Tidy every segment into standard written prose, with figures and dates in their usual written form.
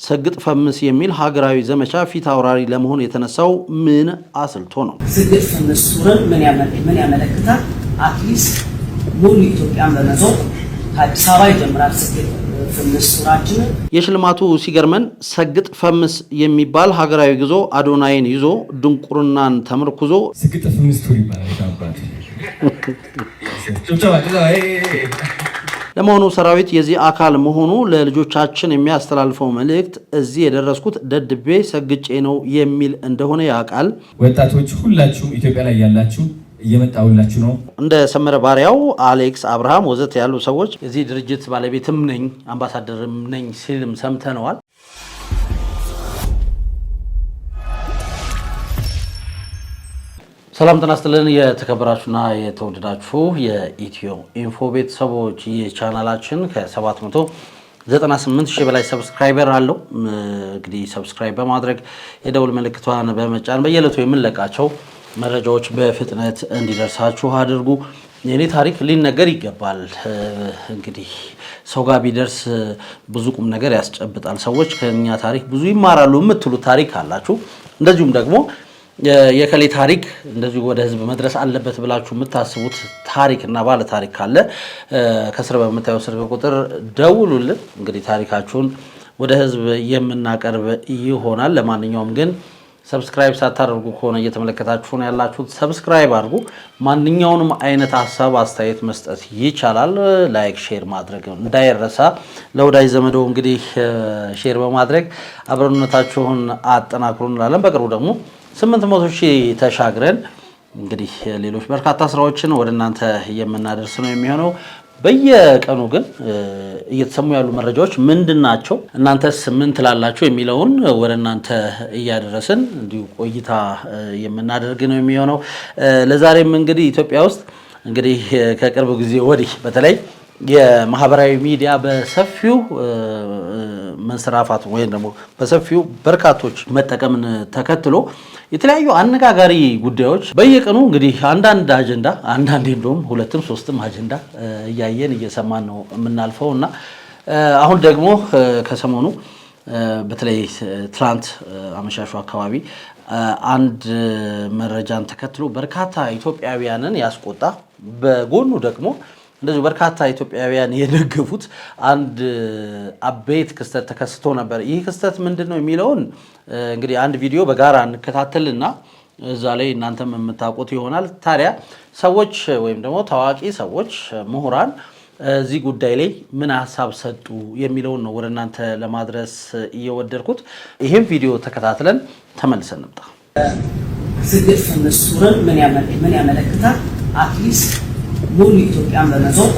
ሰግጥ ፈምስ የሚል ሀገራዊ ዘመቻ ፊት አውራሪ ለመሆን የተነሳው ምን አስልቶ ነው? ሰግጥ ፈምስ ሱረን ምን ያመለክታል? አትሊስት ሙሉ ኢትዮጵያን በመዞር ከአዲስ አበባ ይጀምራል። ሰግጥ ፈምስ ሱራችን የሽልማቱ ሲገርመን ሰግጥ ፈምስ የሚባል ሀገራዊ ጉዞ አዶናይን ይዞ ድንቁርናን ተመርኩዞ ሰግጥ ፈምስ ቱሪ ባላባት ለመሆኑ ሰራዊት የዚህ አካል መሆኑ ለልጆቻችን የሚያስተላልፈው መልእክት እዚህ የደረስኩት ደድቤ ሰግጬ ነው የሚል እንደሆነ ያውቃል። ወጣቶች ሁላችሁም ኢትዮጵያ ላይ ያላችሁ እየመጣውላችሁ ነው። እንደ ሰመረ ባሪያው፣ አሌክስ አብርሃም ወዘተ ያሉ ሰዎች የዚህ ድርጅት ባለቤትም ነኝ አምባሳደርም ነኝ ሲልም ሰምተነዋል። ሰላም ጤና ይስጥልን የተከበራችሁና የተወደዳችሁ የኢትዮ ኢንፎ ቤተሰቦች፣ የቻናላችን ከ798 ሺህ በላይ ሰብስክራይበር አለው። እንግዲህ ሰብስክራይብ በማድረግ የደውል ምልክቷን በመጫን በየዕለቱ የምንለቃቸው መረጃዎች በፍጥነት እንዲደርሳችሁ አድርጉ። የኔ ታሪክ ሊነገር ይገባል። እንግዲህ ሰው ጋር ቢደርስ ብዙ ቁም ነገር ያስጨብጣል። ሰዎች ከኛ ታሪክ ብዙ ይማራሉ የምትሉት ታሪክ አላችሁ። እንደዚሁም ደግሞ የከሌ ታሪክ እንደዚሁ ወደ ህዝብ መድረስ አለበት ብላችሁ የምታስቡት ታሪክ እና ባለ ታሪክ ካለ ከስር በምታየው ስልክ ቁጥር ደውሉልን። እንግዲህ ታሪካችሁን ወደ ህዝብ የምናቀርብ ይሆናል። ለማንኛውም ግን ሰብስክራይብ ሳታደርጉ ከሆነ እየተመለከታችሁ ነው ያላችሁት፣ ሰብስክራይብ አድርጉ። ማንኛውንም አይነት ሀሳብ አስተያየት መስጠት ይቻላል። ላይክ ሼር ማድረግ እንዳይረሳ። ለወዳጅ ዘመዶ እንግዲህ ሼር በማድረግ አብሮነታችሁን አጠናክሩ እንላለን። በቅርቡ ደግሞ 800 ሺህ ተሻግረን እንግዲህ ሌሎች በርካታ ስራዎችን ወደ እናንተ የምናደርስ ነው የሚሆነው። በየቀኑ ግን እየተሰሙ ያሉ መረጃዎች ምንድናቸው፣ እናንተስ ምን ትላላችሁ የሚለውን ወደ እናንተ እያደረስን እንዲሁ ቆይታ የምናደርግ ነው የሚሆነው። ለዛሬም እንግዲህ ኢትዮጵያ ውስጥ እንግዲህ ከቅርብ ጊዜ ወዲህ በተለይ የማህበራዊ ሚዲያ በሰፊው መንሰራፋት ወይም ደግሞ በሰፊው በርካቶች መጠቀምን ተከትሎ የተለያዩ አነጋጋሪ ጉዳዮች በየቀኑ እንግዲህ አንዳንድ አጀንዳ አንዳንዴ እንደውም ሁለትም ሶስትም አጀንዳ እያየን እየሰማን ነው የምናልፈው እና አሁን ደግሞ ከሰሞኑ በተለይ ትላንት አመሻሹ አካባቢ አንድ መረጃን ተከትሎ በርካታ ኢትዮጵያውያንን ያስቆጣ በጎኑ ደግሞ እንደዚህ በርካታ ኢትዮጵያውያን የደገፉት አንድ አበይት ክስተት ተከስቶ ነበር። ይህ ክስተት ምንድነው የሚለውን እንግዲህ አንድ ቪዲዮ በጋራ እንከታተልና እዛ ላይ እናንተም የምታውቁት ይሆናል። ታዲያ ሰዎች ወይም ደግሞ ታዋቂ ሰዎች፣ ምሁራን እዚህ ጉዳይ ላይ ምን ሀሳብ ሰጡ የሚለውን ነው ወደ እናንተ ለማድረስ እየወደድኩት። ይህም ቪዲዮ ተከታትለን ተመልሰን እንምጣ። ሰግጥ ፈምስ ሱረን ምን ያመለክታል? አትሊስት ሙሉ ኢትዮጵያን በመዞር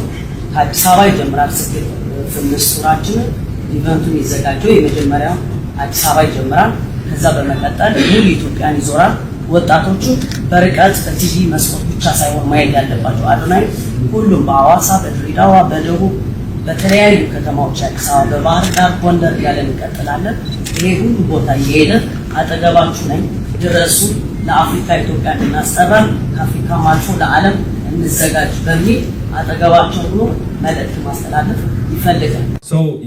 ከአዲስ አበባ ይጀምራል። ሰግጥ ፈምስ ሱራችን ኢቨንቱ የሚዘጋጀው የመጀመሪያው አዲስ አበባ ይጀምራል። ከዛ በመቀጠል ሙሉ ኢትዮጵያን ይዞራል። ወጣቶቹ በርቀት በቲቪ መስኮት ብቻ ሳይሆን ማየት ያለባቸው አዶናይ ሁሉም በአዋሳ፣ በድሬዳዋ፣ በደቡብ በተለያዩ ከተማዎች አዲስ አበባ፣ በባህር ዳር፣ ጎንደር እያለን እንቀጥላለን። ይሄ ሁሉ ቦታ እየሄደ አጠገባችሁ ነኝ ድረሱ፣ ለአፍሪካ ኢትዮጵያ እናስጠራ፣ ከአፍሪካም አልፎ ለዓለም እንዘጋጅ በሚል አጠገባቸው ብሎ መልእክት ማስተላለፍ ይፈልጋል።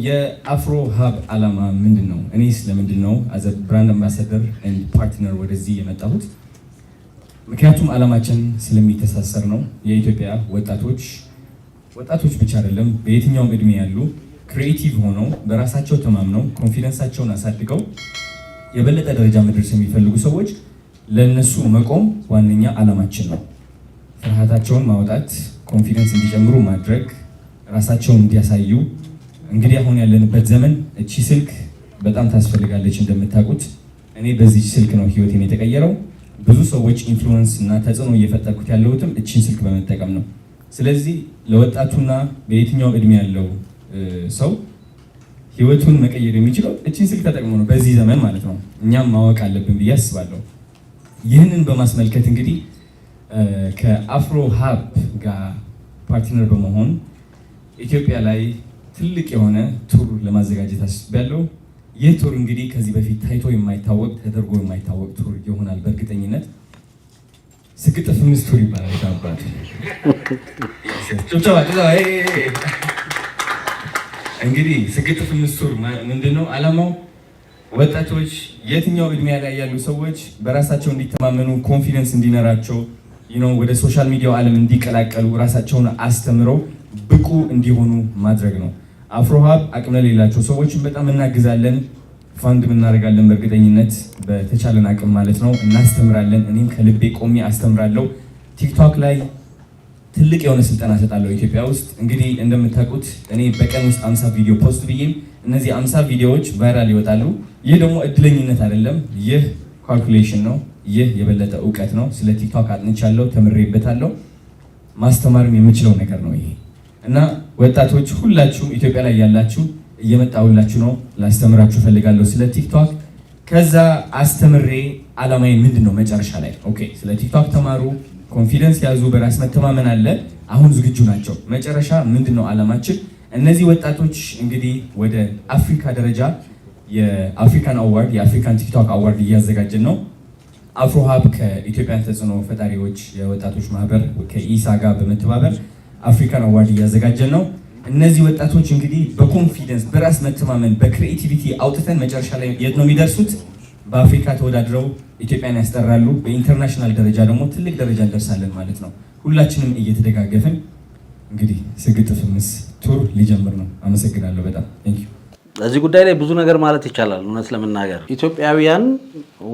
የአፍሮ ሀብ ዓላማ ምንድን ነው? እኔስ ለምንድን ነው አዘ ብራንድ አምባሳደር ኤንድ ፓርትነር ወደዚህ የመጣሁት? ምክንያቱም ዓላማችን ስለሚተሳሰር ነው። የኢትዮጵያ ወጣቶች ብቻ አይደለም፣ በየትኛውም እድሜ ያሉ ክሪኤቲቭ ሆነው በራሳቸው ተማምነው ኮንፊደንሳቸውን አሳድገው የበለጠ ደረጃ መድረስ የሚፈልጉ ሰዎች ለነሱ መቆም ዋነኛ ዓላማችን ነው። ፍርሃታቸውን ማውጣት፣ ኮንፊደንስ እንዲጨምሩ ማድረግ፣ ራሳቸውን እንዲያሳዩ። እንግዲህ አሁን ያለንበት ዘመን እቺ ስልክ በጣም ታስፈልጋለች። እንደምታውቁት እኔ በዚህ ስልክ ነው ህይወቴን የተቀየረው። ብዙ ሰዎች ኢንፍሉዌንስ እና ተጽዕኖ እየፈጠርኩት ያለሁትም እቺን ስልክ በመጠቀም ነው። ስለዚህ ለወጣቱና በየትኛው እድሜ ያለው ሰው ህይወቱን መቀየር የሚችለው እቺን ስልክ ተጠቅሞ ነው፣ በዚህ ዘመን ማለት ነው። እኛም ማወቅ አለብን ብዬ አስባለሁ። ይህንን በማስመልከት እንግዲህ ከአፍሮ ሀብ ጋር ፓርትነር በመሆን ኢትዮጵያ ላይ ትልቅ የሆነ ቱር ለማዘጋጀት አስቤያለሁ። ይህ ቱር እንግዲህ ከዚህ በፊት ታይቶ የማይታወቅ ተደርጎ የማይታወቅ ቱር ይሆናል በእርግጠኝነት። ሰግጥ ፈምስ ቱር ይባላል። ታባት እንግዲህ ሰግጥ ፈምስ ቱር ምንድነው ዓላማው? ወጣቶች የትኛው እድሜ ላይ ያሉ ሰዎች በራሳቸው እንዲተማመኑ ኮንፊደንስ እንዲኖራቸው ወደ ሶሻል ሚዲያው ዓለም እንዲቀላቀሉ ራሳቸውን አስተምረው ብቁ እንዲሆኑ ማድረግ ነው። አፍሮ ሀብ አቅም ለሌላቸው ሰዎችን በጣም እናግዛለን፣ ፋንድ እናደርጋለን። በእርግጠኝነት በተቻለን አቅም ማለት ነው እናስተምራለን። እኔም ከልቤ ቆሜ አስተምራለሁ። ቲክቶክ ላይ ትልቅ የሆነ ስልጠና ሰጣለሁ ኢትዮጵያ ውስጥ። እንግዲህ እንደምታውቁት እኔ በቀን ውስጥ 50 ቪዲዮ ፖስት ብዬ እነዚህ 50 ቪዲዮዎች ቫይራል ይወጣሉ። ይህ ደግሞ እድለኝነት አይደለም፣ ይህ ካልኩሌሽን ነው። ይህ የበለጠ እውቀት ነው። ስለ ቲክቶክ አጥንቻለሁ፣ ተምሬበታለሁ። ማስተማርም የምችለው ነገር ነው ይሄ እና ወጣቶች ሁላችሁም ኢትዮጵያ ላይ ያላችሁ እየመጣሁላችሁ ነው፣ ላስተምራችሁ ፈልጋለሁ ስለ ቲክቶክ። ከዛ አስተምሬ አላማዬ ምንድነው መጨረሻ ላይ ኦኬ፣ ስለ ቲክቶክ ተማሩ፣ ኮንፊደንስ ያዙ፣ በራስ መተማመን አለ፣ አሁን ዝግጁ ናቸው። መጨረሻ ምንድነው አላማችን? እነዚህ ወጣቶች እንግዲህ ወደ አፍሪካ ደረጃ የአፍሪካን አዋርድ የአፍሪካን ቲክቶክ አዋርድ እያዘጋጀን ነው። አፍሮ ሀብ ከኢትዮጵያን ተጽዕኖ ፈጣሪዎች የወጣቶች ማህበር ከኢሳ ጋር በመተባበር አፍሪካን አዋርድ እያዘጋጀን ነው። እነዚህ ወጣቶች እንግዲህ በኮንፊደንስ በራስ መተማመን በክሪኤቲቪቲ አውጥተን መጨረሻ ላይ የት ነው የሚደርሱት? በአፍሪካ ተወዳድረው ኢትዮጵያን ያስጠራሉ። በኢንተርናሽናል ደረጃ ደግሞ ትልቅ ደረጃ እንደርሳለን ማለት ነው። ሁላችንም እየተደጋገፍን እንግዲህ ስግጥ ፍምስ ቱር ሊጀምር ነው። አመሰግናለሁ በጣም ቴንክ ዩ። እዚህ ጉዳይ ላይ ብዙ ነገር ማለት ይቻላል። እውነት ለመናገር ኢትዮጵያውያን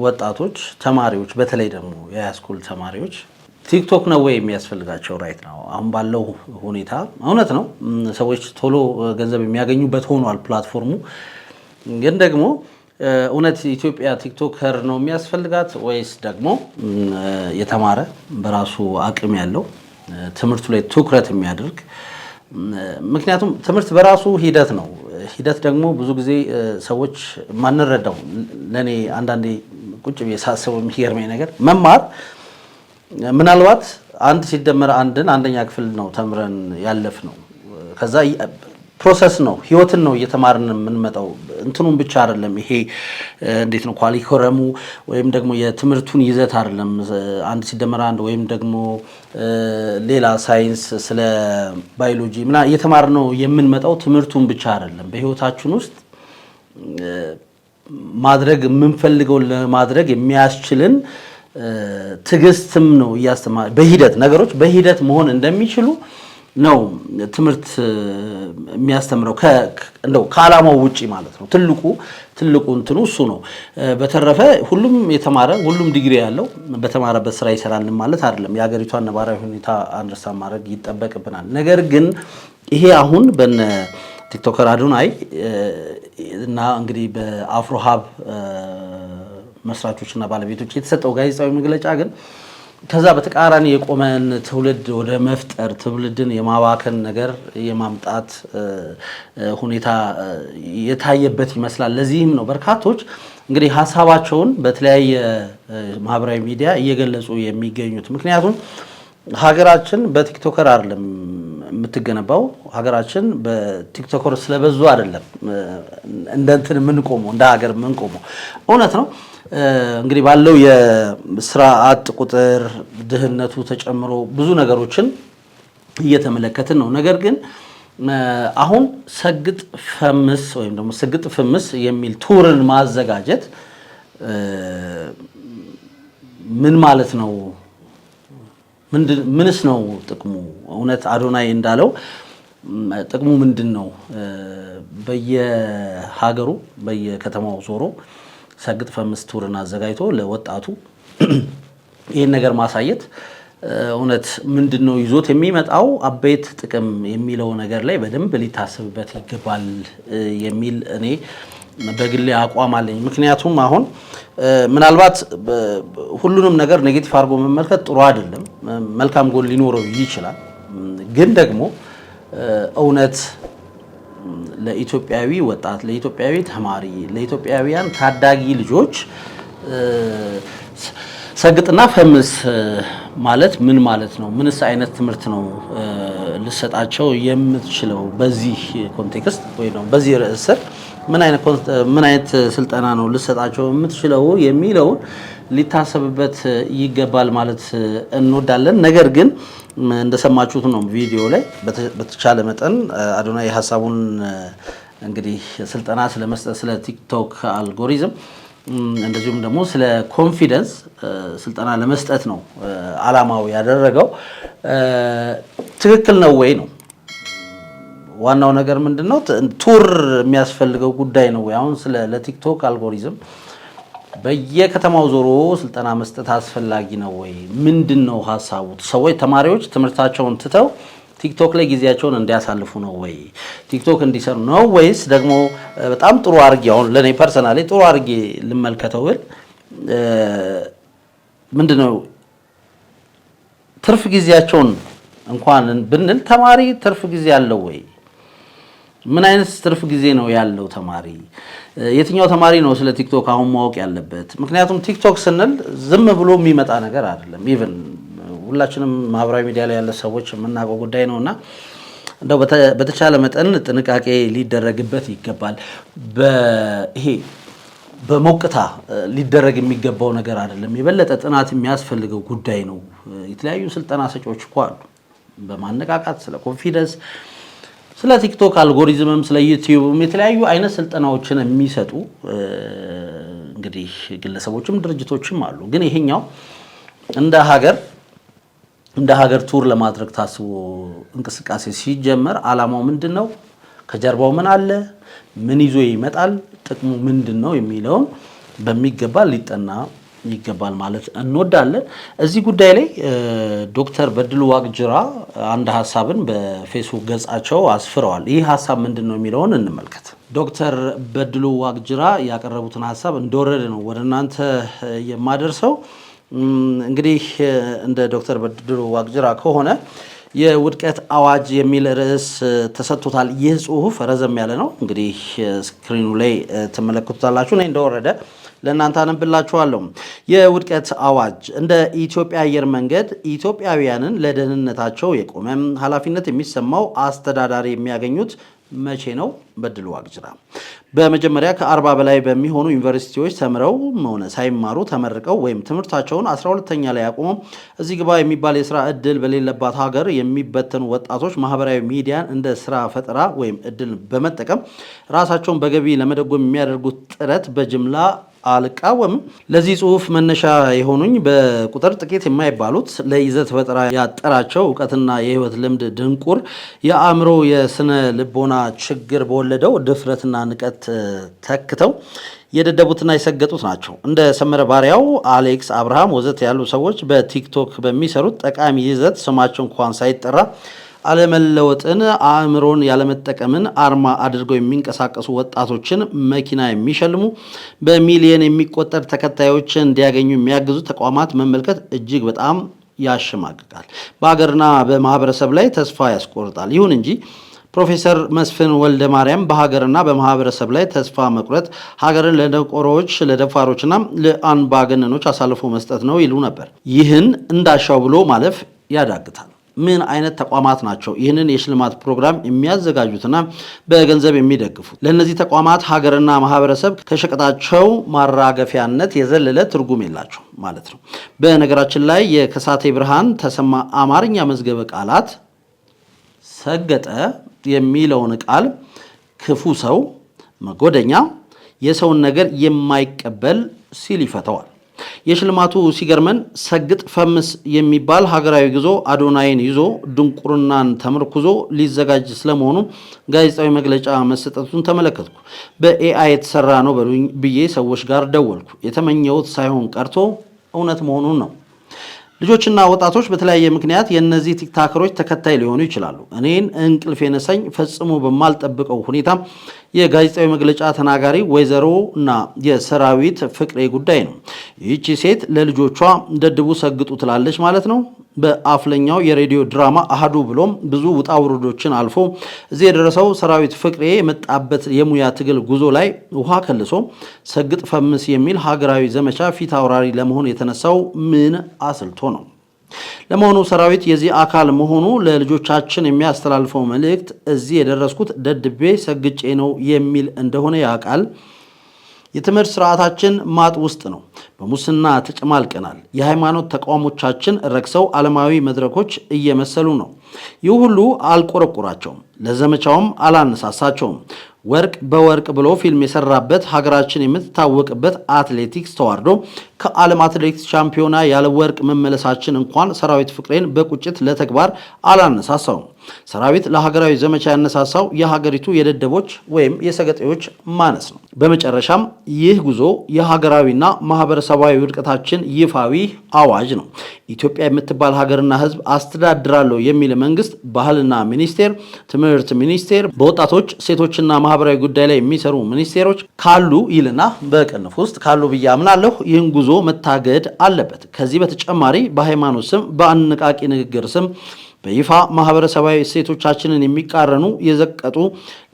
ወጣቶች ተማሪዎች፣ በተለይ ደግሞ የሃይስኩል ተማሪዎች ቲክቶክ ነው ወይ የሚያስፈልጋቸው? ራይት ነው አሁን ባለው ሁኔታ እውነት ነው ሰዎች ቶሎ ገንዘብ የሚያገኙበት ሆኗል ፕላትፎርሙ። ግን ደግሞ እውነት ኢትዮጵያ ቲክቶከር ነው የሚያስፈልጋት ወይስ ደግሞ የተማረ በራሱ አቅም ያለው ትምህርቱ ላይ ትኩረት የሚያደርግ? ምክንያቱም ትምህርት በራሱ ሂደት ነው። ሂደት ደግሞ ብዙ ጊዜ ሰዎች ማንረዳው። ለኔ አንዳንዴ ቁጭ ብዬ ሳስበው የሚገርመኝ ነገር መማር ምናልባት አንድ ሲደመር አንድን አንደኛ ክፍል ነው ተምረን ያለፍ ነው። ከዛ ፕሮሰስ ነው፣ ህይወትን ነው እየተማርን የምንመጣው። እንትኑን ብቻ አይደለም ይሄ እንዴት ነው ኳሊኮረሙ ወይም ደግሞ የትምህርቱን ይዘት አይደለም። አንድ ሲደመር አንድ ወይም ደግሞ ሌላ ሳይንስ ስለ ባዮሎጂ ምናምን እየተማርን ነው የምንመጣው። ትምህርቱን ብቻ አይደለም በህይወታችን ውስጥ ማድረግ የምንፈልገውን ለማድረግ የሚያስችልን ትዕግስትም ነው እያስተማረ በሂደት ነገሮች በሂደት መሆን እንደሚችሉ ነው ትምህርት የሚያስተምረው። እንደው ከዓላማው ውጪ ማለት ነው። ትልቁ እንትኑ እሱ ነው። በተረፈ ሁሉም የተማረ ሁሉም ዲግሪ ያለው በተማረበት ስራ ይሰራል ማለት አይደለም። የሀገሪቷን ነባራዊ ሁኔታ አንደርስታንድ ማድረግ ይጠበቅብናል። ነገር ግን ይሄ አሁን በነ ቲክቶከር አዶናይ እና እንግዲህ በአፍሮ ሀብ መስራቾችና ባለቤቶች የተሰጠው ጋዜጣዊ መግለጫ ግን ከዛ በተቃራኒ የቆመን ትውልድ ወደ መፍጠር ትውልድን የማባከን ነገር የማምጣት ሁኔታ የታየበት ይመስላል። ለዚህም ነው በርካቶች እንግዲህ ሀሳባቸውን በተለያየ ማህበራዊ ሚዲያ እየገለጹ የሚገኙት። ምክንያቱም ሀገራችን በቲክቶከር አይደለም የምትገነባው። ሀገራችን በቲክቶከር ስለበዙ አይደለም እንደ እንትን የምንቆመው እንደ ሀገር የምንቆመው። እውነት ነው እንግዲህ ባለው የስራ አጥ ቁጥር ድህነቱ ተጨምሮ ብዙ ነገሮችን እየተመለከትን ነው። ነገር ግን አሁን ሰግጥ ፈምስ ወይም ደግሞ ሰግጥ ፍምስ የሚል ቱርን ማዘጋጀት ምን ማለት ነው? ምንስ ነው ጥቅሙ? እውነት አዶናይ እንዳለው ጥቅሙ ምንድን ነው? በየሀገሩ በየከተማው ዞሮ ሰግጥ ፈምስ ቱርን አዘጋጅቶ ለወጣቱ ይህን ነገር ማሳየት እውነት ምንድነው ይዞት የሚመጣው አበይት ጥቅም የሚለው ነገር ላይ በደንብ ሊታሰብበት ይገባል የሚል እኔ በግሌ አቋም አለኝ። ምክንያቱም አሁን ምናልባት ሁሉንም ነገር ኔጌቲቭ አድርጎ መመልከት ጥሩ አይደለም። መልካም ጎን ሊኖረው ይችላል። ግን ደግሞ እውነት ለኢትዮጵያዊ ወጣት፣ ለኢትዮጵያዊ ተማሪ፣ ለኢትዮጵያውያን ታዳጊ ልጆች ሰግጥና ፈምስ ማለት ምን ማለት ነው? ምንስ አይነት ትምህርት ነው ልሰጣቸው የምትችለው? በዚህ ኮንቴክስት ወይ ነው በዚህ ርዕስ ስር ምን አይነት ስልጠና ነው ልሰጣቸው የምትችለው የሚለውን ሊታሰብበት ይገባል ማለት እንወዳለን። ነገር ግን እንደሰማችሁት ነው ቪዲዮ ላይ በተቻለ መጠን አዶናይ ሀሳቡን እንግዲህ ስልጠና ስለመስጠት ስለ ቲክቶክ አልጎሪዝም እንደዚሁም ደግሞ ስለ ኮንፊደንስ ስልጠና ለመስጠት ነው አላማው ያደረገው። ትክክል ነው ወይ ነው ዋናው ነገር ምንድነው? ቱር የሚያስፈልገው ጉዳይ ነው ወይ? አሁን ስለ ለቲክቶክ አልጎሪዝም በየከተማው ዞሮ ስልጠና መስጠት አስፈላጊ ነው ወይ? ምንድነው ሐሳቡ? ሰዎች ተማሪዎች ትምህርታቸውን ትተው ቲክቶክ ላይ ጊዜያቸውን እንዲያሳልፉ ነው ወይ? ቲክቶክ እንዲሰሩ ነው ወይስ ደግሞ በጣም ጥሩ አርጌ አሁን ለኔ ፐርሰናሊ ጥሩ አርጌ ልመልከተው ብል ምንድነው ትርፍ ጊዜያቸውን እንኳን ብንል ተማሪ ትርፍ ጊዜ አለው ወይ? ምን አይነት ትርፍ ጊዜ ነው ያለው ተማሪ? የትኛው ተማሪ ነው ስለ ቲክቶክ አሁን ማወቅ ያለበት? ምክንያቱም ቲክቶክ ስንል ዝም ብሎ የሚመጣ ነገር አይደለም። ኢቭን ሁላችንም ማህበራዊ ሚዲያ ላይ ያለ ሰዎች የምናውቀው ጉዳይ ነውና እንደው በተቻለ መጠን ጥንቃቄ ሊደረግበት ይገባል። ይሄ በሞቅታ ሊደረግ የሚገባው ነገር አይደለም። የበለጠ ጥናት የሚያስፈልገው ጉዳይ ነው። የተለያዩ ስልጠና ሰጪዎች እኮ አሉ በማነቃቃት ስለ ኮንፊደንስ ስለ ቲክቶክ አልጎሪዝምም ስለ ዩቲዩብም የተለያዩ አይነት ስልጠናዎችን የሚሰጡ እንግዲህ ግለሰቦችም ድርጅቶችም አሉ። ግን ይሄኛው እንደ ሀገር ቱር ለማድረግ ታስቦ እንቅስቃሴ ሲጀመር አላማው ምንድነው? ከጀርባው ምን አለ? ምን ይዞ ይመጣል? ጥቅሙ ምንድነው የሚለውን በሚገባ ሊጠና ይገባል ማለት እንወዳለን። እዚህ ጉዳይ ላይ ዶክተር በድሉ ዋቅጅራ አንድ ሐሳብን በፌስቡክ ገጻቸው አስፍረዋል። ይህ ሐሳብ ምንድነው የሚለውን እንመልከት። ዶክተር በድሉ ዋቅጅራ ያቀረቡትን ሐሳብ እንደወረደ ነው ወደ እናንተ የማደርሰው። እንግዲህ እንደ ዶክተር በድሉ ዋቅጅራ ከሆነ የውድቀት አዋጅ የሚል ርዕስ ተሰጥቶታል። ይህ ጽሁፍ ረዘም ያለ ነው። እንግዲህ ስክሪኑ ላይ ተመለከቱታላችሁ። እኔ እንደወረደ ለእናንተ አነብላችኋለሁ። የውድቀት አዋጅ እንደ ኢትዮጵያ አየር መንገድ ኢትዮጵያውያንን ለደህንነታቸው የቆመ ኃላፊነት የሚሰማው አስተዳዳሪ የሚያገኙት መቼ ነው? በድሉ ዋቅጅራ በመጀመሪያ ከ40 በላይ በሚሆኑ ዩኒቨርሲቲዎች ተምረው ሆነ ሳይማሩ ተመርቀው ወይም ትምህርታቸውን 12ኛ ላይ አቁመው እዚህ ግባ የሚባል የስራ እድል በሌለባት ሀገር የሚበተኑ ወጣቶች ማህበራዊ ሚዲያን እንደ ስራ ፈጠራ ወይም እድል በመጠቀም ራሳቸውን በገቢ ለመደጎም የሚያደርጉት ጥረት በጅምላ አልቃወምም። ለዚህ ጽሁፍ መነሻ የሆኑኝ በቁጥር ጥቂት የማይባሉት ለይዘት ፈጠራ ያጠራቸው እውቀትና የህይወት ልምድ ድንቁር የአእምሮ የስነ ልቦና ችግር በወለደው ድፍረትና ንቀት ተክተው የደደቡትና የሰገጡት ናቸው። እንደ ሰመረ ባሪያው፣ አሌክስ አብርሃም ወዘት ያሉ ሰዎች በቲክቶክ በሚሰሩት ጠቃሚ ይዘት ስማቸው እንኳን ሳይጠራ አለመለወጥን አእምሮን ያለመጠቀምን አርማ አድርገው የሚንቀሳቀሱ ወጣቶችን መኪና የሚሸልሙ በሚሊዮን የሚቆጠር ተከታዮችን እንዲያገኙ የሚያግዙ ተቋማት መመልከት እጅግ በጣም ያሸማቅቃል። በሀገርና በማህበረሰብ ላይ ተስፋ ያስቆርጣል። ይሁን እንጂ ፕሮፌሰር መስፍን ወልደ ማርያም በሀገርና በማህበረሰብ ላይ ተስፋ መቁረጥ ሀገርን ለደንቆሮዎች፣ ለደፋሮችና ለአምባገነኖች አሳልፎ መስጠት ነው ይሉ ነበር። ይህን እንዳሻው ብሎ ማለፍ ያዳግታል። ምን አይነት ተቋማት ናቸው ይህንን የሽልማት ፕሮግራም የሚያዘጋጁትና በገንዘብ የሚደግፉት? ለእነዚህ ተቋማት ሀገርና ማህበረሰብ ከሸቀጣቸው ማራገፊያነት የዘለለ ትርጉም የላቸው ማለት ነው። በነገራችን ላይ የከሳቴ ብርሃን ተሰማ አማርኛ መዝገበ ቃላት ሰገጠ የሚለውን ቃል ክፉ ሰው፣ መጎደኛ፣ የሰውን ነገር የማይቀበል ሲል ይፈተዋል። የሽልማቱ ሲገርመን ሰግጥ ፈምስ የሚባል ሀገራዊ ጉዞ አዶናይን ይዞ ድንቁርናን ተመርኩዞ ሊዘጋጅ ስለመሆኑ ጋዜጣዊ መግለጫ መሰጠቱን ተመለከትኩ። በኤአይ የተሰራ ነው በሉኝ ብዬ ሰዎች ጋር ደወልኩ። የተመኘሁት ሳይሆን ቀርቶ እውነት መሆኑን ነው። ልጆችና ወጣቶች በተለያየ ምክንያት የእነዚህ ቲክታከሮች ተከታይ ሊሆኑ ይችላሉ። እኔን እንቅልፍ የነሳኝ ፈጽሞ በማልጠብቀው ሁኔታ የጋዜጣዊ መግለጫ ተናጋሪ ወይዘሮ እና የሰራዊት ፍቅሬ ጉዳይ ነው። ይህቺ ሴት ለልጆቿ ደድቡ ሰግጡ ትላለች ማለት ነው። በአፍለኛው የሬዲዮ ድራማ አሃዱ ብሎም ብዙ ውጣ ውረዶችን አልፎ እዚህ የደረሰው ሰራዊት ፍቅሬ የመጣበት የሙያ ትግል ጉዞ ላይ ውሃ ከልሶ ሰግጥ ፈምስ የሚል ሀገራዊ ዘመቻ ፊት አውራሪ ለመሆን የተነሳው ምን አስልቶ ነው? ለመሆኑ ሰራዊት የዚህ አካል መሆኑ ለልጆቻችን የሚያስተላልፈው መልእክት እዚህ የደረስኩት ደድቤ ሰግጬ ነው የሚል እንደሆነ ያውቃል? የትምህርት ስርዓታችን ማጥ ውስጥ ነው። በሙስና ተጨማልቀናል። የሃይማኖት ተቋሞቻችን ረክሰው ዓለማዊ መድረኮች እየመሰሉ ነው። ይህ ሁሉ አልቆረቆራቸውም፣ ለዘመቻውም አላነሳሳቸውም። ወርቅ በወርቅ ብሎ ፊልም የሰራበት ሀገራችን የምትታወቅበት አትሌቲክስ ተዋርዶ ከዓለም አትሌቲክስ ሻምፒዮና ያለ ወርቅ መመለሳችን እንኳን ሰራዊት ፍቅሬን በቁጭት ለተግባር አላነሳሳውም። ሰራዊት ለሀገራዊ ዘመቻ ያነሳሳው የሀገሪቱ የደደቦች ወይም የሰገጤዎች ማነስ ነው። በመጨረሻም ይህ ጉዞ የሀገራዊና ማህበረሰባዊ ውድቀታችን ይፋዊ አዋጅ ነው። ኢትዮጵያ የምትባል ሀገርና ሕዝብ አስተዳድራለሁ የሚል መንግስት ባህልና ሚኒስቴር፣ ትምህርት ሚኒስቴር፣ በወጣቶች ሴቶችና ማህበራዊ ጉዳይ ላይ የሚሰሩ ሚኒስቴሮች ካሉ ይልና በቅንፍ ውስጥ ካሉ ብዬ አምናለሁ ይህን ጉዞ መታገድ አለበት። ከዚህ በተጨማሪ በሃይማኖት ስም በአነቃቂ ንግግር ስም በይፋ ማህበረሰባዊ እሴቶቻችንን የሚቃረኑ የዘቀጡ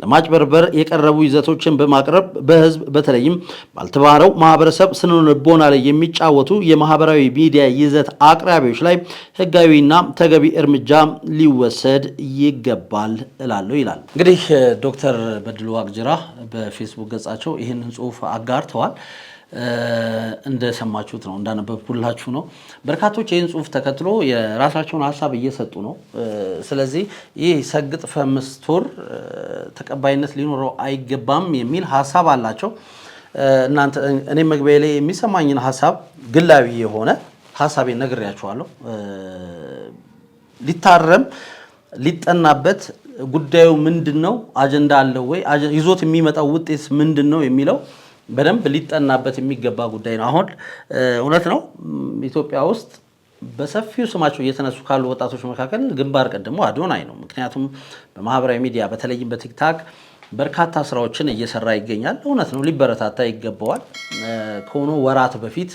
ለማጭበርበር የቀረቡ ይዘቶችን በማቅረብ በህዝብ በተለይም ባልተባረው ማህበረሰብ ስነ ልቦና ላይ የሚጫወቱ የማህበራዊ ሚዲያ ይዘት አቅራቢዎች ላይ ህጋዊና ተገቢ እርምጃ ሊወሰድ ይገባል እላለሁ ይላል። እንግዲህ ዶክተር በድሉ ዋቅጅራ በፌስቡክ ገጻቸው ይህንን ጽሁፍ አጋርተዋል። እንደሰማችሁት ነው፣ እንዳነበብኩላችሁ ነው። በርካቶች ይህን ጽሁፍ ተከትሎ የራሳቸውን ሀሳብ እየሰጡ ነው። ስለዚህ ይህ ሰግጥ ፈምስ ቱር ተቀባይነት ሊኖረው አይገባም የሚል ሀሳብ አላቸው። እናንተ እኔ መግቢያ ላይ የሚሰማኝን ሀሳብ ግላዊ የሆነ ሀሳቤን ነግሬያችኋለሁ። ሊታረም ሊጠናበት ጉዳዩ ምንድነው? አጀንዳ አለው ወይ? ይዞት የሚመጣው ውጤት ምንድነው የሚለው በደንብ ሊጠናበት የሚገባ ጉዳይ ነው። አሁን እውነት ነው ኢትዮጵያ ውስጥ በሰፊው ስማቸው እየተነሱ ካሉ ወጣቶች መካከል ግንባር ቀደሙ አዶናይ ነው። ምክንያቱም በማህበራዊ ሚዲያ በተለይም በቲክታክ በርካታ ስራዎችን እየሰራ ይገኛል። እውነት ነው፣ ሊበረታታ ይገባዋል። ከሆኑ ወራት በፊት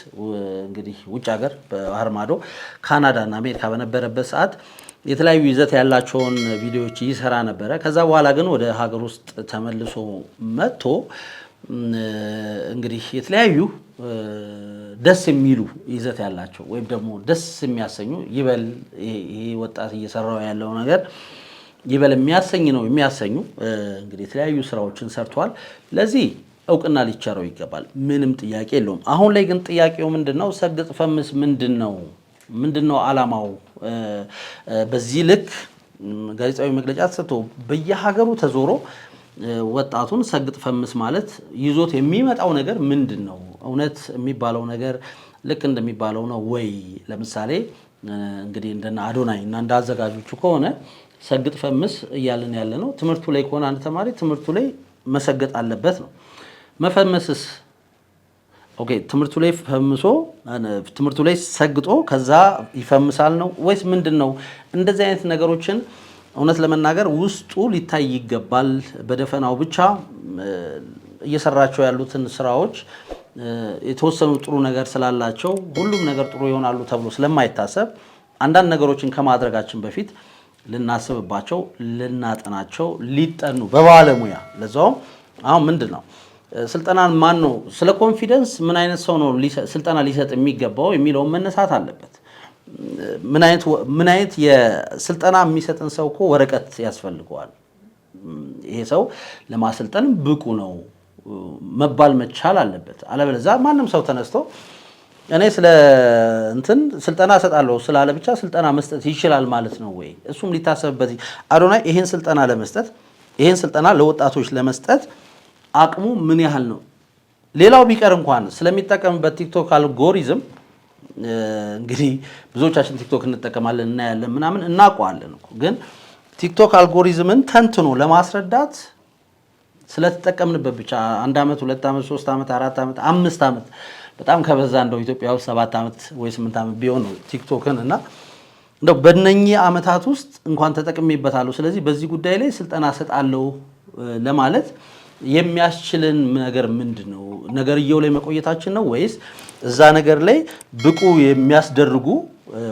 እንግዲህ ውጭ ሀገር በባህር ማዶ ካናዳ እና አሜሪካ በነበረበት ሰዓት የተለያዩ ይዘት ያላቸውን ቪዲዮዎች ይሰራ ነበረ። ከዛ በኋላ ግን ወደ ሀገር ውስጥ ተመልሶ መጥቶ እንግዲህ የተለያዩ ደስ የሚሉ ይዘት ያላቸው ወይም ደግሞ ደስ የሚያሰኙ ይበል ይሄ ወጣት እየሰራው ያለው ነገር ይበል የሚያሰኝ ነው የሚያሰኙ እንግዲህ የተለያዩ ስራዎችን ሰርቷል። ለዚህ እውቅና ሊቸረው ይገባል፣ ምንም ጥያቄ የለውም። አሁን ላይ ግን ጥያቄው ምንድነው? ሰግጥ ፈምስ ምንድነው ዓላማው? በዚህ ልክ ጋዜጣዊ መግለጫ ተሰጥቶ በየሀገሩ ተዞሮ ወጣቱን ሰግጥ ፈምስ ማለት ይዞት የሚመጣው ነገር ምንድነው? እውነት የሚባለው ነገር ልክ እንደሚባለው ነው ወይ? ለምሳሌ እንግዲህ እንደና አዶናይ እና እንዳዘጋጆቹ ከሆነ ሰግጥ ፈምስ እያልን ያለ ነው። ትምህርቱ ላይ ከሆነ አንድ ተማሪ ትምህርቱ ላይ መሰገጥ አለበት ነው። መፈመስስ ኦኬ፣ ትምህርቱ ላይ ፈምሶ ትምህርቱ ላይ ሰግጦ ከዛ ይፈምሳል ነው ወይስ ምንድነው? እንደዚህ አይነት ነገሮችን እውነት ለመናገር ውስጡ ሊታይ ይገባል። በደፈናው ብቻ እየሰራቸው ያሉትን ስራዎች የተወሰኑ ጥሩ ነገር ስላላቸው ሁሉም ነገር ጥሩ ይሆናሉ ተብሎ ስለማይታሰብ አንዳንድ ነገሮችን ከማድረጋችን በፊት ልናስብባቸው፣ ልናጠናቸው፣ ሊጠኑ በባለሙያ ለዛውም አሁን ምንድን ነው ስልጠናን ማን ነው ስለ ኮንፊደንስ ምን አይነት ሰው ነው ስልጠና ሊሰጥ የሚገባው የሚለውን መነሳት አለበት። ምን አይነት የስልጠና የሚሰጥን ሰው እኮ ወረቀት ያስፈልገዋል። ይሄ ሰው ለማሰልጠን ብቁ ነው መባል መቻል አለበት። አለበለዚያ ማንም ሰው ተነስቶ እኔ ስለ እንትን ስልጠና እሰጣለሁ ስላለ ብቻ ስልጠና መስጠት ይችላል ማለት ነው ወይ? እሱም ሊታሰብበት። አዶናይ ይሄን ስልጠና ለመስጠት ይሄን ስልጠና ለወጣቶች ለመስጠት አቅሙ ምን ያህል ነው? ሌላው ቢቀር እንኳን ስለሚጠቀምበት ቲክቶክ አልጎሪዝም እንግዲህ ብዙዎቻችን ቲክቶክ እንጠቀማለን እናያለን ምናምን እናውቀዋለን እኮ። ግን ቲክቶክ አልጎሪዝምን ተንትኖ ለማስረዳት ስለተጠቀምንበት ብቻ 1 ዓመት 2 ዓመት 3 ዓመት 4 ዓመት 5 ዓመት በጣም ከበዛ እንደው ኢትዮጵያ ውስጥ 7 ዓመት ወይ 8 ዓመት ቢሆን ነው ቲክቶክን እና እንደው በእነኚህ ዓመታት ውስጥ እንኳን ተጠቅሜበታለሁ። ስለዚህ በዚህ ጉዳይ ላይ ስልጠና ሰጣለሁ ለማለት የሚያስችልን ነገር ምንድነው? ነገርየው ላይ መቆየታችን ነው ወይስ እዛ ነገር ላይ ብቁ የሚያስደርጉ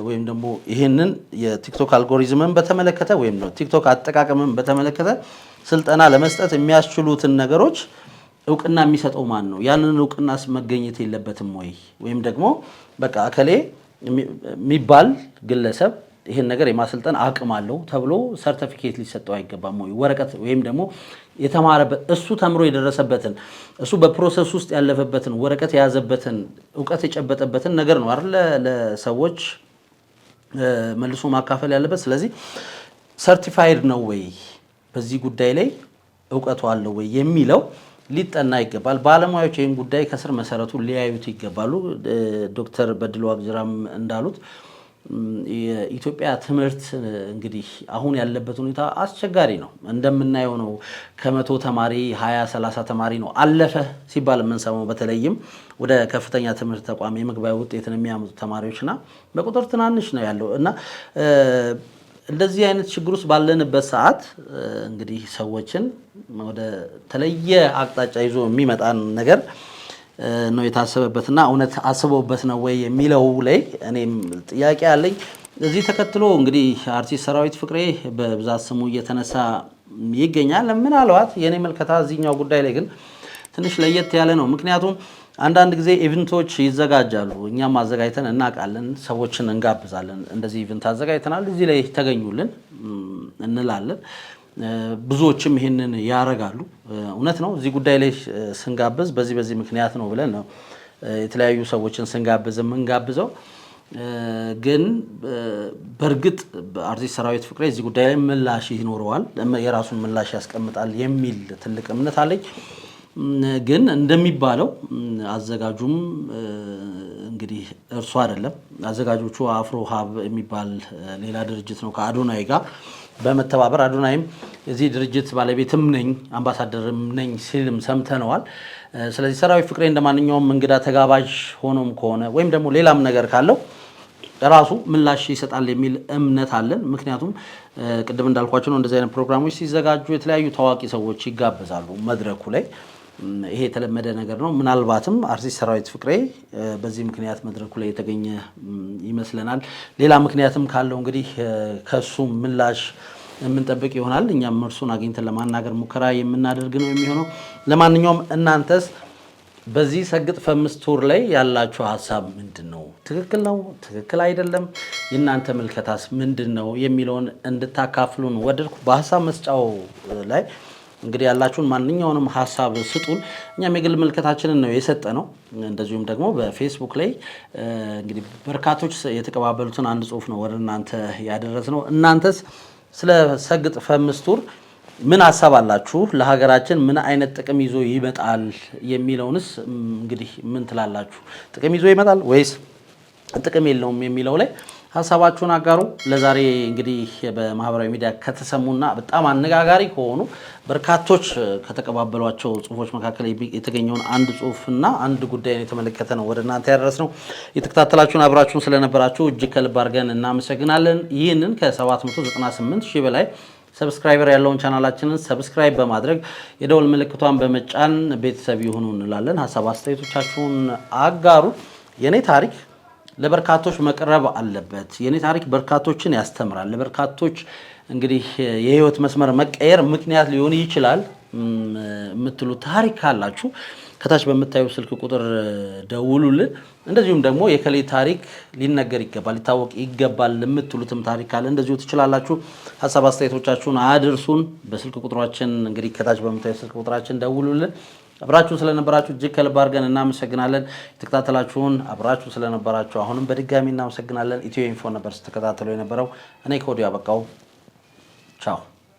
ወይም ደግሞ ይሄንን የቲክቶክ አልጎሪዝምን በተመለከተ ወይም ነው ቲክቶክ አጠቃቀምን በተመለከተ ስልጠና ለመስጠት የሚያስችሉትን ነገሮች እውቅና የሚሰጠው ማን ነው? ያንን እውቅናስ መገኘት የለበትም ወይ? ወይም ደግሞ በቃ አከሌ የሚባል ግለሰብ ይሄን ነገር የማሰልጠን አቅም አለው ተብሎ ሰርቲፊኬት ሊሰጠው አይገባም ወይ? ወረቀት ወይም ደግሞ የተማረበት እሱ ተምሮ የደረሰበትን እሱ በፕሮሰስ ውስጥ ያለፈበትን ወረቀት የያዘበትን እውቀት የጨበጠበትን ነገር ነው አይደል ለሰዎች መልሶ ማካፈል ያለበት። ስለዚህ ሰርቲፋይድ ነው ወይ በዚህ ጉዳይ ላይ እውቀቱ አለው ወይ የሚለው ሊጠና ይገባል። ባለሙያዎች ይህን ጉዳይ ከስር መሰረቱ ሊያዩት ይገባሉ። ዶክተር በድሉ ዋቅጅራም እንዳሉት የኢትዮጵያ ትምህርት እንግዲህ አሁን ያለበት ሁኔታ አስቸጋሪ ነው። እንደምናየው ነው። ከመቶ ተማሪ 20-30 ተማሪ ነው አለፈ ሲባል የምንሰማው። በተለይም ወደ ከፍተኛ ትምህርት ተቋም የመግቢያ ውጤትን የሚያመጡ ተማሪዎችና በቁጥር ትናንሽ ነው ያለው እና እንደዚህ አይነት ችግር ውስጥ ባለንበት ሰዓት እንግዲህ ሰዎችን ወደ ተለየ አቅጣጫ ይዞ የሚመጣን ነገር ነው የታሰበበትና እውነት አስበውበት ነው ወይ የሚለው ላይ እኔም ጥያቄ አለኝ። እዚህ ተከትሎ እንግዲህ አርቲስት ሰራዊት ፍቅሬ በብዛት ስሙ እየተነሳ ይገኛል። ምናልባት የኔ መልከታ እዚህኛው ጉዳይ ላይ ግን ትንሽ ለየት ያለ ነው። ምክንያቱም አንዳንድ ጊዜ ኢቨንቶች ይዘጋጃሉ። እኛም አዘጋጅተን እናውቃለን፣ ሰዎችን እንጋብዛለን። እንደዚህ ኢቨንት አዘጋጅተናል እዚህ ላይ ተገኙልን እንላለን። ብዙዎችም ይሄንን ያረጋሉ። እውነት ነው። እዚህ ጉዳይ ላይ ስንጋብዝ በዚህ ምክንያት ነው ብለን ነው የተለያዩ ሰዎችን ስንጋብዝ የምንጋብዘው። ግን በእርግጥ አርቲስት ሰራዊት ፍቅሬ እዚህ ጉዳይ ላይ ምላሽ ይኖረዋል፣ የራሱን ምላሽ ያስቀምጣል የሚል ትልቅ እምነት አለኝ። ግን እንደሚባለው አዘጋጁም እንግዲህ እርሱ አይደለም። አዘጋጆቹ አፍሮ ሀብ የሚባል ሌላ ድርጅት ነው ከአዶናይ ጋር በመተባበር አዶናይም የዚህ ድርጅት ባለቤትም ነኝ አምባሳደርም ነኝ ሲልም ሰምተነዋል። ስለዚህ ሰራዊት ፍቅሬ እንደማንኛውም እንግዳ ተጋባዥ ሆኖም ከሆነ ወይም ደግሞ ሌላም ነገር ካለው ራሱ ምላሽ ይሰጣል የሚል እምነት አለን። ምክንያቱም ቅድም እንዳልኳቸው ነው እንደዚህ አይነት ፕሮግራሞች ሲዘጋጁ የተለያዩ ታዋቂ ሰዎች ይጋበዛሉ መድረኩ ላይ። ይሄ የተለመደ ነገር ነው። ምናልባትም አርቲስት ሰራዊት ፍቅሬ በዚህ ምክንያት መድረኩ ላይ የተገኘ ይመስለናል። ሌላ ምክንያትም ካለው እንግዲህ ከሱ ምላሽ የምንጠብቅ ይሆናል። እኛም እርሱን አግኝተን ለማናገር ሙከራ የምናደርግ ነው የሚሆነው። ለማንኛውም እናንተስ በዚህ ሰግጥ ፈምስ ቱር ላይ ያላችሁ ሀሳብ ምንድን ነው? ትክክል ነው? ትክክል አይደለም? የእናንተ ምልከታስ ምንድን ነው የሚለውን እንድታካፍሉን ወደድኩ። በሀሳብ መስጫው ላይ እንግዲህ ያላችሁን ማንኛውንም ሀሳብ ስጡን። እኛም የግል ምልከታችንን ነው የሰጠነው። እንደዚሁም ደግሞ በፌስቡክ ላይ እንግዲህ በርካቶች የተቀባበሉትን አንድ ጽሁፍ ነው ወደ እናንተ ያደረስነው። እናንተስ ስለ ሰግጥ ፈምስ ቱር ምን ሀሳብ አላችሁ? ለሀገራችን ምን አይነት ጥቅም ይዞ ይመጣል የሚለውንስ እንግዲህ ምን ትላላችሁ? ጥቅም ይዞ ይመጣል ወይስ ጥቅም የለውም የሚለው ላይ ሀሳባችሁን አጋሩ። ለዛሬ እንግዲህ በማህበራዊ ሚዲያ ከተሰሙና በጣም አነጋጋሪ ከሆኑ በርካቶች ከተቀባበሏቸው ጽሁፎች መካከል የተገኘውን አንድ ጽሁፍና አንድ ጉዳይን የተመለከተ ነው ወደ እናንተ ያደረስነው። የተከታተላችሁን አብራችሁን ስለነበራችሁ እጅግ ከልብ አድርገን እናመሰግናለን። ይህንን ከ798 ሺህ በላይ ሰብስክራይበር ያለውን ቻናላችንን ሰብስክራይብ በማድረግ የደወል ምልክቷን በመጫን ቤተሰብ ይሁኑ እንላለን። ሀሳብ አስተያየቶቻችሁን አጋሩ። የኔ ታሪክ ለበርካቶች መቅረብ አለበት። የኔ ታሪክ በርካቶችን ያስተምራል። ለበርካቶች እንግዲህ የህይወት መስመር መቀየር ምክንያት ሊሆን ይችላል የምትሉ ታሪክ ካላችሁ ከታች በምታዩ ስልክ ቁጥር ደውሉልን። እንደዚሁም ደግሞ የከሌ ታሪክ ሊነገር ይገባል ሊታወቅ ይገባል የምትሉትም ታሪክ ካለ እንደዚሁ ትችላላችሁ። ሀሳብ አስተያየቶቻችሁን አድርሱን። በስልክ ቁጥራችን እንግዲህ ከታች በምታዩ ስልክ ቁጥራችን ደውሉልን። አብራችሁ ስለነበራችሁ እጅግ ከልብ አድርገን እናመሰግናለን። የተከታተላችሁን አብራችሁ ስለነበራችሁ አሁንም በድጋሚ እናመሰግናለን። ኢትዮ ኢንፎ ነበር ስትከታተሉ የነበረው። እኔ ከወዲሁ አበቃው። ቻው።